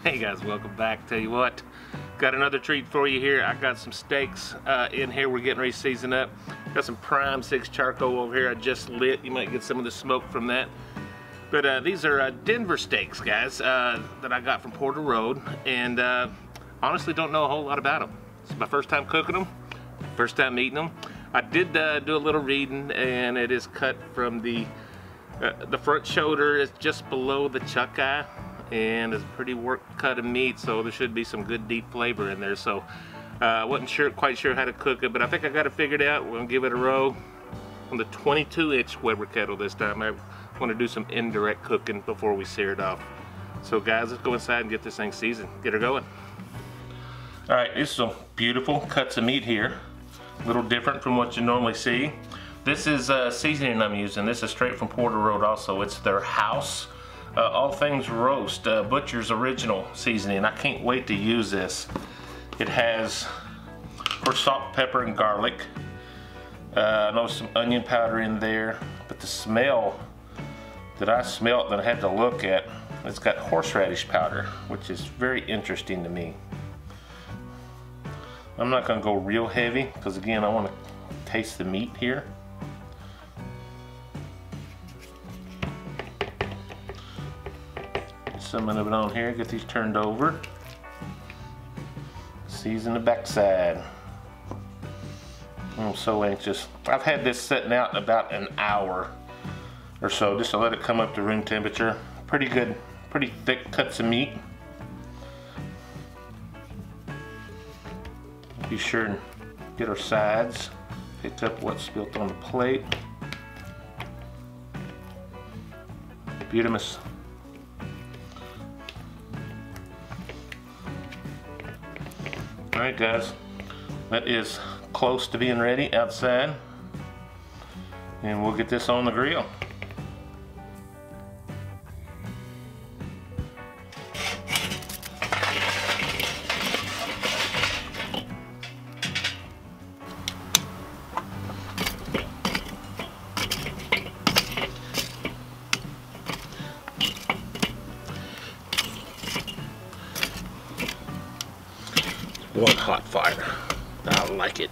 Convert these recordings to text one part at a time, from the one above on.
Hey guys, welcome back. Tell you what, got another treat for you here. I got some steaks in here. We're getting ready to season up. Got some prime 6 charcoal over here I just lit. You might get some of the smoke from that. But these are Denver steaks, guys, that I got from Porter Road, and honestly don't know a whole lot about them. It's my first time cooking them, first time eating them. I did do a little reading, and it is cut from the front shoulder is just below the chuck eye, and it's a pretty work cut of meat, so there should be some good deep flavor in there. So I wasn't quite sure how to cook it, but I think I got it figured out. We're gonna give it a roll on the 22-inch Weber kettle this time. I want to do some indirect cooking before we sear it off. So guys, let's go inside and get this thing seasoned. Get her going. All right, these are some beautiful cuts of meat here. A little different from what you normally see. This is seasoning I'm using. This is straight from Porter Road also. It's their house. All Things Roast, Butcher's Original seasoning. I can't wait to use this. It has, for salt, pepper, and garlic. I know some onion powder in there, but the smell that I smelled that I had to look at, it's got horseradish powder, which is very interesting to me. I'm not going to go real heavy because again I want to taste the meat here. Some of it on here, get these turned over. Season the backside. I'm so anxious. I've had this sitting out about an hour or so just to let it come up to room temperature. Pretty good, pretty thick cuts of meat. Be sure and get our sides. Pick up what's spilt on the plate. Beautimous. Alright guys, that is close to being ready outside, and we'll get this on the grill. One hot fire. I like it.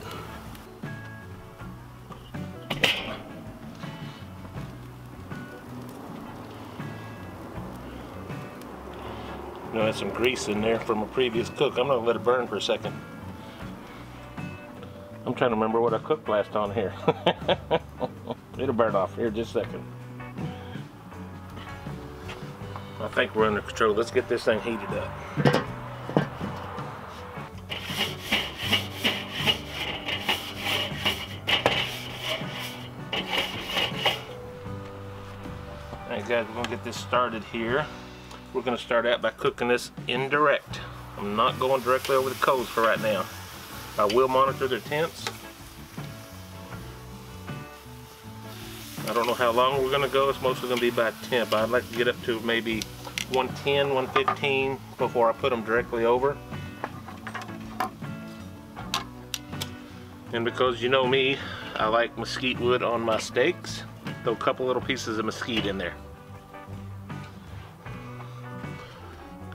You know, I had some grease in there from a previous cook. I'm gonna let it burn for a second. I'm trying to remember what I cooked last on here. It'll burn off here in just a second. I think we're under control. Let's get this thing heated up. Alright guys, we're going to get this started here. We're going to start out by cooking this indirect. I'm not going directly over the coals for right now. I will monitor their temps. I don't know how long we're going to go. It's mostly going to be by temp. I'd like to get up to maybe 110, 115 before I put them directly over. And because you know me, I like mesquite wood on my steaks. Throw a couple little pieces of mesquite in there.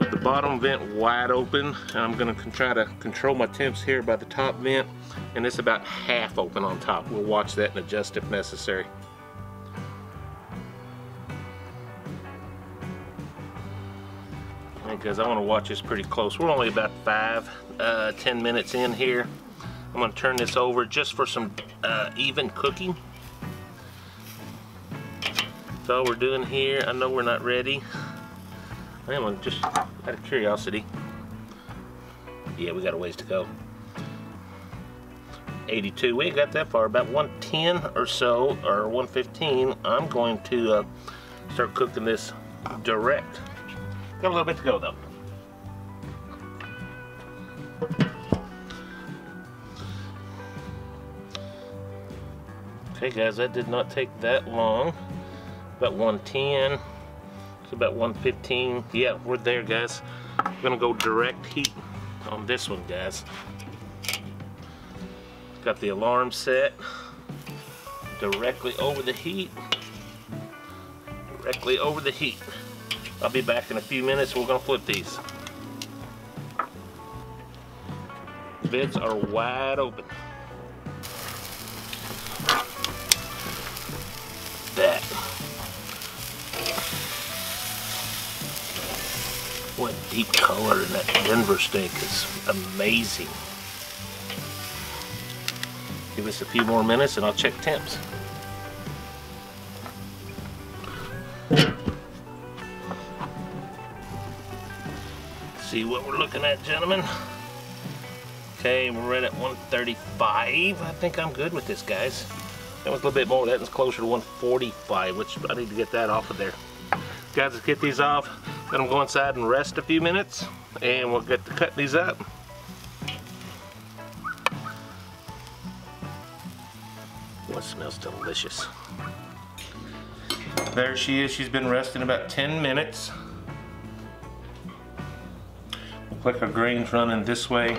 Got the bottom vent wide open, and I'm going to try to control my temps here by the top vent, and it's about half open on top. We'll watch that and adjust if necessary. Because I want to watch this pretty close. We're only about 10 minutes in here. I'm going to turn this over just for some even cooking. That's all we're doing here. I know we're not ready. I'm gonna just out of curiosity. Yeah, we got a ways to go. 82. We ain't got that far. About 110 or so, or 115. I'm going to start cooking this direct. Got a little bit to go though. Okay guys, that did not take that long. About 110, it's about 115. Yeah, we're there guys. We're gonna go direct heat on this one guys. Got the alarm set directly over the heat. Directly over the heat. I'll be back in a few minutes. We're gonna flip these. Bids are wide open. That. What deep color in that Denver steak is amazing. Give us a few more minutes and I'll check temps. See what we're looking at, gentlemen. Okay, we're right at 135. I think I'm good with this, guys. That was a little bit more. That was closer to 145, which I need to get that off of there. Guys, let's get these off. Let them go inside and rest a few minutes, and we'll get to cut these up. Oh, it smells delicious. There she is. She's been resting about 10 minutes. Looks like our grain's running this way.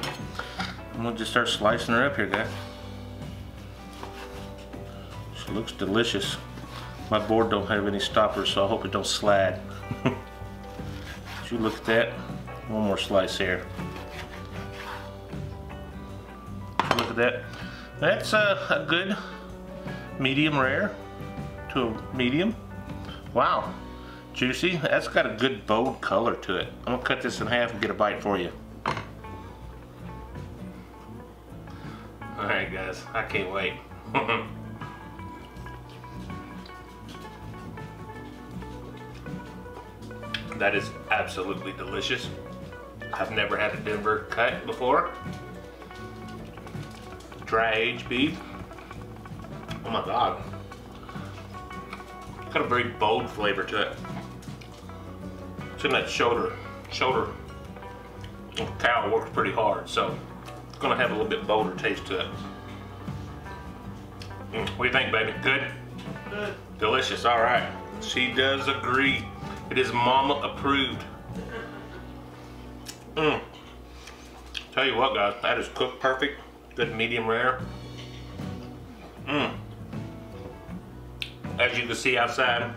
I'm gonna just start slicing her up here, guys. She looks delicious. My board don't have any stoppers, so I hope it don't slide. Did you look at that? One more slice here. Look at that. That's a good medium rare to a medium. Wow, juicy. That's got a good bold color to it. I'm gonna cut this in half and get a bite for you. Alright guys, I can't wait. That is absolutely delicious. I've never had a Denver cut before. Dry aged beef. Oh my God. Got a very bold flavor to it. It's in that shoulder. The cow works pretty hard, so it's gonna have a little bit bolder taste to it. What do you think, baby? Good? Good. Delicious, all right. She does agree. It is mama approved. Tell you what, guys, that is cooked perfect. Good medium rare. As you can see outside,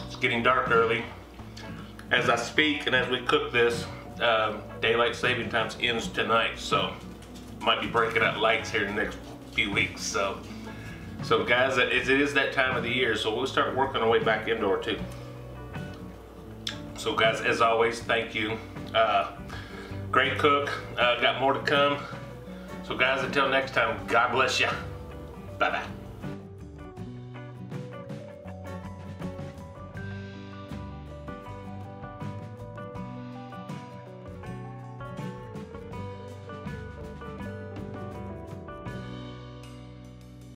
it's getting dark early. As I speak and as we cook this, daylight saving time ends tonight, so might be breaking out lights here in the next few weeks. So guys, it is that time of the year, so we'll start working our way back indoor too. So guys, as always, thank you. Great cook. Got more to come. So guys, until next time, God bless you. Bye-bye.